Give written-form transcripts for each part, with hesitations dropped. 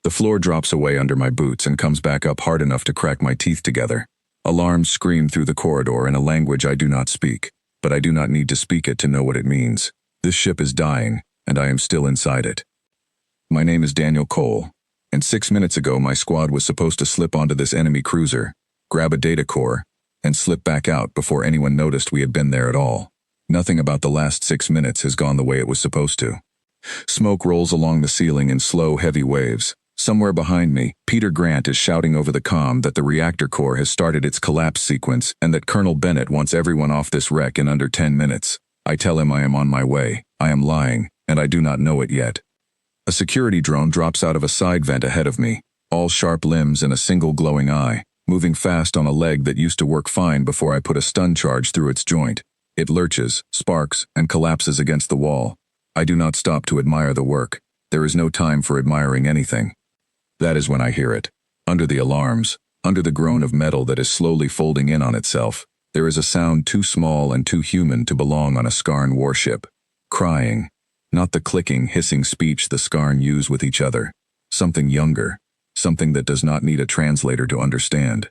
The floor drops away under my boots and comes back up hard enough to crack my teeth together. Alarms scream through the corridor in a language I do not speak, but I do not need to speak it to know what it means. This ship is dying, and I am still inside it. My name is Daniel Cole, and 6 minutes ago my squad was supposed to slip onto this enemy cruiser, grab a data core, and slip back out before anyone noticed we had been there at all. Nothing about the last 6 minutes has gone the way it was supposed to. Smoke rolls along the ceiling in slow, heavy waves. Somewhere behind me, Peter Grant is shouting over the comm that the reactor core has started its collapse sequence and that Colonel Bennett wants everyone off this wreck in under 10 minutes. I tell him I am on my way. I am lying, and I do not know it yet. A security drone drops out of a side vent ahead of me, all sharp limbs and a single glowing eye, moving fast on a leg that used to work fine before I put a stun charge through its joint. It lurches, sparks, and collapses against the wall. I do not stop to admire the work. There is no time for admiring anything. That is when I hear it. Under the alarms, under the groan of metal that is slowly folding in on itself, there is a sound too small and too human to belong on a Skarn warship. Crying. Not the clicking, hissing speech the Skarn use with each other. Something younger. Something that does not need a translator to understand.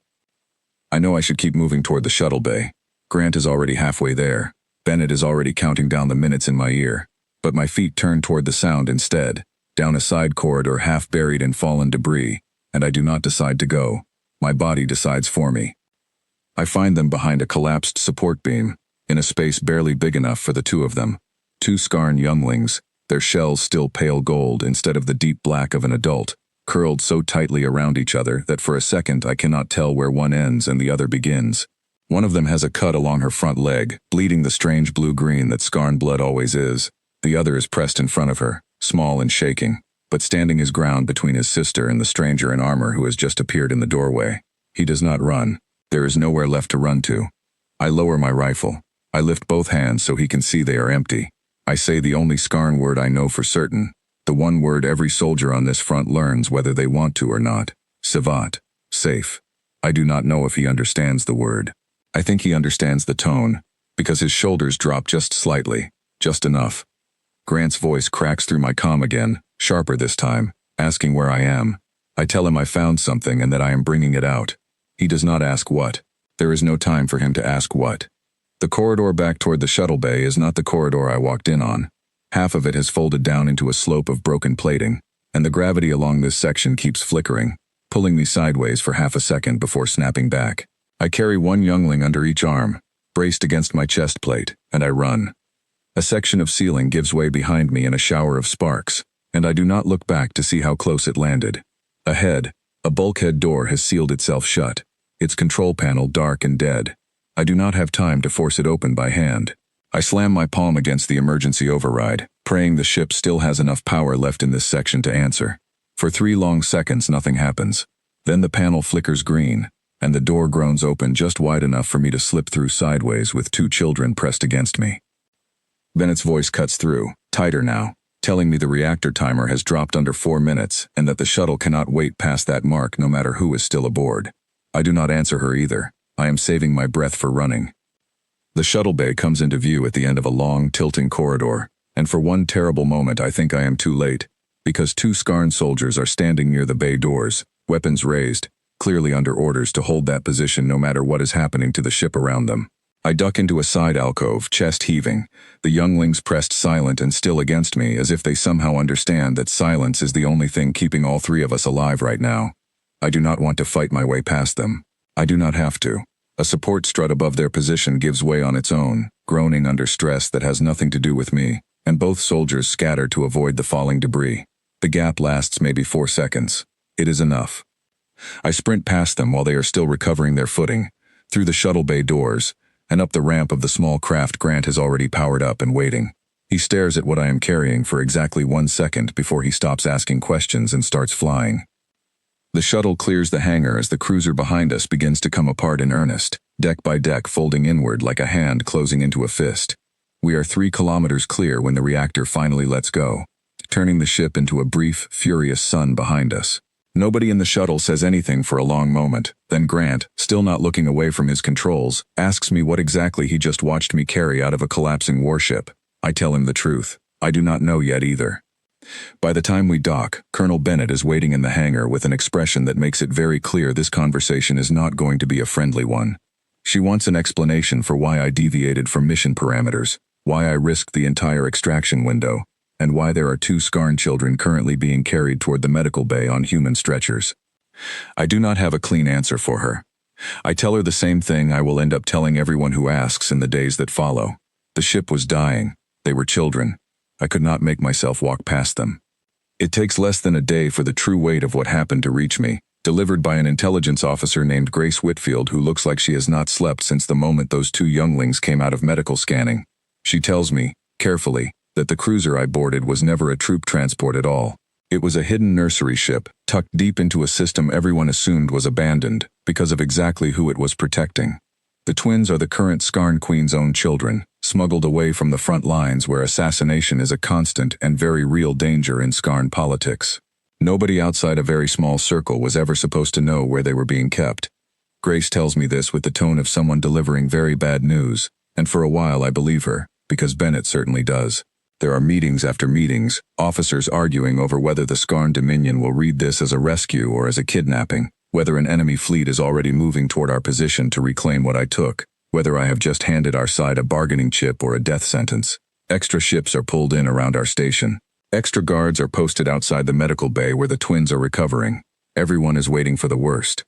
I know I should keep moving toward the shuttle bay. Grant is already halfway there. Bennett is already counting down the minutes in my ear. But my feet turn toward the sound instead, down a side corridor half buried in fallen debris, and I do not decide to go. My body decides for me. I find them behind a collapsed support beam, in a space barely big enough for the two of them. Two Skarn younglings, their shells still pale gold instead of the deep black of an adult, curled so tightly around each other that for a second I cannot tell where one ends and the other begins. One of them has a cut along her front leg, bleeding the strange blue-green that Skarn blood always is. The other is pressed in front of her, small and shaking, but standing his ground between his sister and the stranger in armor who has just appeared in the doorway. He does not run. There is nowhere left to run to. I lower my rifle. I lift both hands so he can see they are empty. I say the only Skarn word I know for certain, the one word every soldier on this front learns whether they want to or not. Savat. Safe. I do not know if he understands the word. I think he understands the tone, because his shoulders drop just slightly, just enough. Grant's voice cracks through my comm again, sharper this time, asking where I am. I tell him I found something and that I am bringing it out. He does not ask what. There is no time for him to ask what. The corridor back toward the shuttle bay is not the corridor I walked in on. Half of it has folded down into a slope of broken plating, and the gravity along this section keeps flickering, pulling me sideways for half a second before snapping back. I carry one youngling under each arm, braced against my chest plate, and I run. A section of ceiling gives way behind me in a shower of sparks, and I do not look back to see how close it landed. Ahead, a bulkhead door has sealed itself shut, its control panel dark and dead. I do not have time to force it open by hand. I slam my palm against the emergency override, praying the ship still has enough power left in this section to answer. For 3 long seconds nothing happens. Then the panel flickers green, and the door groans open just wide enough for me to slip through sideways with 2 children pressed against me. Bennett's voice cuts through, tighter now, telling me the reactor timer has dropped under 4 minutes and that the shuttle cannot wait past that mark no matter who is still aboard. I do not answer her either. I am saving my breath for running. The shuttle bay comes into view at the end of a long, tilting corridor, and for one terrible moment I think I am too late, because 2 Skarn soldiers are standing near the bay doors, weapons raised, clearly under orders to hold that position no matter what is happening to the ship around them. I duck into a side alcove, chest heaving, the younglings pressed silent and still against me as if they somehow understand that silence is the only thing keeping all 3 of us alive right now. I do not want to fight my way past them. I do not have to. A support strut above their position gives way on its own, groaning under stress that has nothing to do with me, and both soldiers scatter to avoid the falling debris. The gap lasts maybe 4 seconds. It is enough. I sprint past them while they are still recovering their footing, through the shuttle bay doors, and up the ramp of the small craft Grant has already powered up and waiting. He stares at what I am carrying for exactly 1 second before he stops asking questions and starts flying. The shuttle clears the hangar as the cruiser behind us begins to come apart in earnest, deck by deck folding inward like a hand closing into a fist. We are 3 kilometers clear when the reactor finally lets go, turning the ship into a brief, furious sun behind us. Nobody in the shuttle says anything for a long moment. Then Grant, still not looking away from his controls, asks me what exactly he just watched me carry out of a collapsing warship. I tell him the truth. I do not know yet either. By the time we dock, Colonel Bennett is waiting in the hangar with an expression that makes it very clear this conversation is not going to be a friendly one. She wants an explanation for why I deviated from mission parameters, why I risked the entire extraction window, and why there are 2 Skarn children currently being carried toward the medical bay on human stretchers. I do not have a clean answer for her. I tell her the same thing I will end up telling everyone who asks in the days that follow. The ship was dying. They were children. I could not make myself walk past them. It takes less than a day for the true weight of what happened to reach me, delivered by an intelligence officer named Grace Whitfield who looks like she has not slept since the moment those 2 younglings came out of medical scanning. She tells me, carefully, that the cruiser I boarded was never a troop transport at all. It was a hidden nursery ship, tucked deep into a system everyone assumed was abandoned, because of exactly who it was protecting. The twins are the current Skarn Queen's own children, smuggled away from the front lines where assassination is a constant and very real danger in Skarn politics. Nobody outside a very small circle was ever supposed to know where they were being kept. Grace tells me this with the tone of someone delivering very bad news, and for a while I believe her, because Bennett certainly does. There are meetings after meetings, officers arguing over whether the Skarn Dominion will read this as a rescue or as a kidnapping, whether an enemy fleet is already moving toward our position to reclaim what I took, whether I have just handed our side a bargaining chip or a death sentence. Extra ships are pulled in around our station. Extra guards are posted outside the medical bay where the twins are recovering. Everyone is waiting for the worst.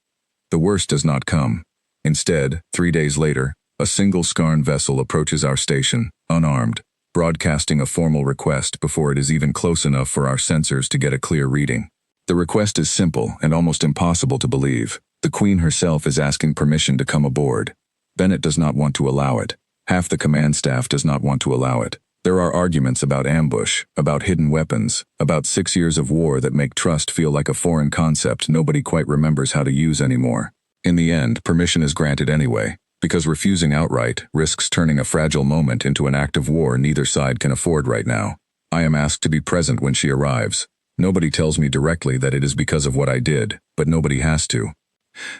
The worst does not come. Instead, 3 days later, a single Skarn vessel approaches our station, unarmed, broadcasting a formal request before it is even close enough for our sensors to get a clear reading. The request is simple and almost impossible to believe. The Queen herself is asking permission to come aboard. Bennett does not want to allow it. Half the command staff does not want to allow it. There are arguments about ambush, about hidden weapons, about 6 years of war that make trust feel like a foreign concept nobody quite remembers how to use anymore. In the end, permission is granted anyway, because refusing outright risks turning a fragile moment into an act of war neither side can afford right now. I am asked to be present when she arrives. Nobody tells me directly that it is because of what I did, but nobody has to.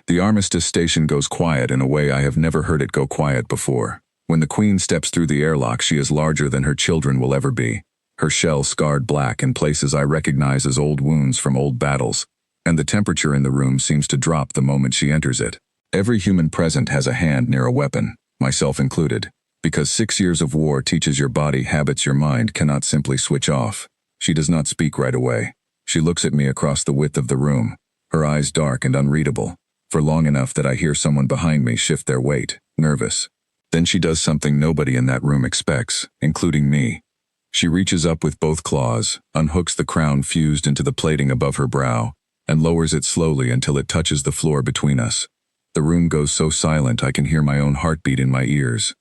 The Armistice Station goes quiet in a way I have never heard it go quiet before. When the Queen steps through the airlock, she is larger than her children will ever be. Her shell scarred black in places I recognize as old wounds from old battles, and the temperature in the room seems to drop the moment she enters it. Every human present has a hand near a weapon, myself included, because 6 years of war teaches your body habits your mind cannot simply switch off. She does not speak right away. She looks at me across the width of the room, her eyes dark and unreadable, for long enough that I hear someone behind me shift their weight, nervous. Then she does something nobody in that room expects, including me. She reaches up with both claws, unhooks the crown fused into the plating above her brow, and lowers it slowly until it touches the floor between us. The room goes so silent I can hear my own heartbeat in my ears.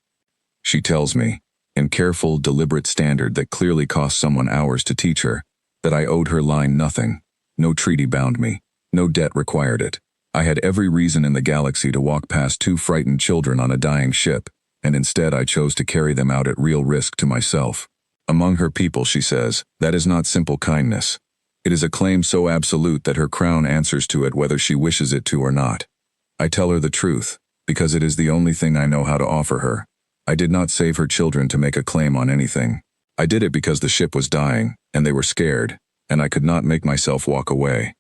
She tells me, in careful, deliberate standard that clearly cost someone hours to teach her, that I owed her line nothing. No treaty bound me. No debt required it. I had every reason in the galaxy to walk past 2 frightened children on a dying ship, and instead I chose to carry them out at real risk to myself. Among her people, she says, that is not simple kindness. It is a claim so absolute that her crown answers to it whether she wishes it to or not. I tell her the truth, because it is the only thing I know how to offer her. I did not save her children to make a claim on anything. I did it because the ship was dying, and they were scared, and I could not make myself walk away.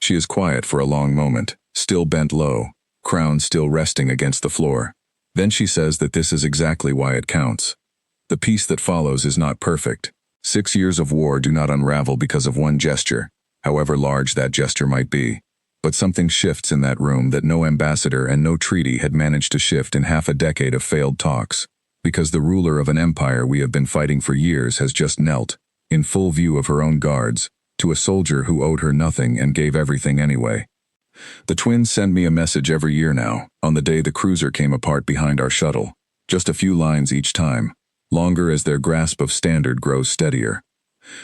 She is quiet for a long moment, still bent low, crown still resting against the floor. Then she says that this is exactly why it counts. The peace that follows is not perfect. 6 years of war do not unravel because of one gesture, however large that gesture might be. But something shifts in that room that no ambassador and no treaty had managed to shift in half a decade of failed talks, because the ruler of an empire we have been fighting for years has just knelt, in full view of her own guards, to a soldier who owed her nothing and gave everything anyway. The twins send me a message every year now, on the day the cruiser came apart behind our shuttle, just a few lines each time, longer as their grasp of standard grows steadier.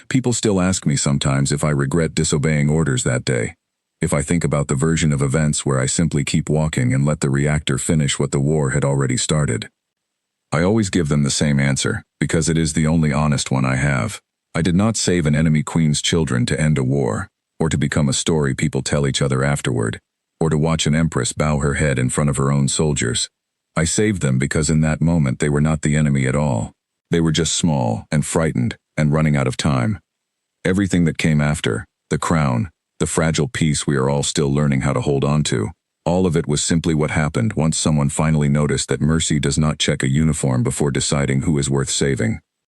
People still ask me sometimes if I regret disobeying orders that day. If I think about the version of events where I simply keep walking and let the reactor finish what the war had already started. I always give them the same answer, because it is the only honest one I have. I did not save an enemy queen's children to end a war, or to become a story people tell each other afterward, or to watch an empress bow her head in front of her own soldiers. I saved them because in that moment they were not the enemy at all. They were just small and frightened and running out of time. Everything that came after, the crown, the fragile piece we are all still learning how to hold on to, all of it was simply what happened once someone finally noticed that mercy does not check a uniform before deciding who is worth saving.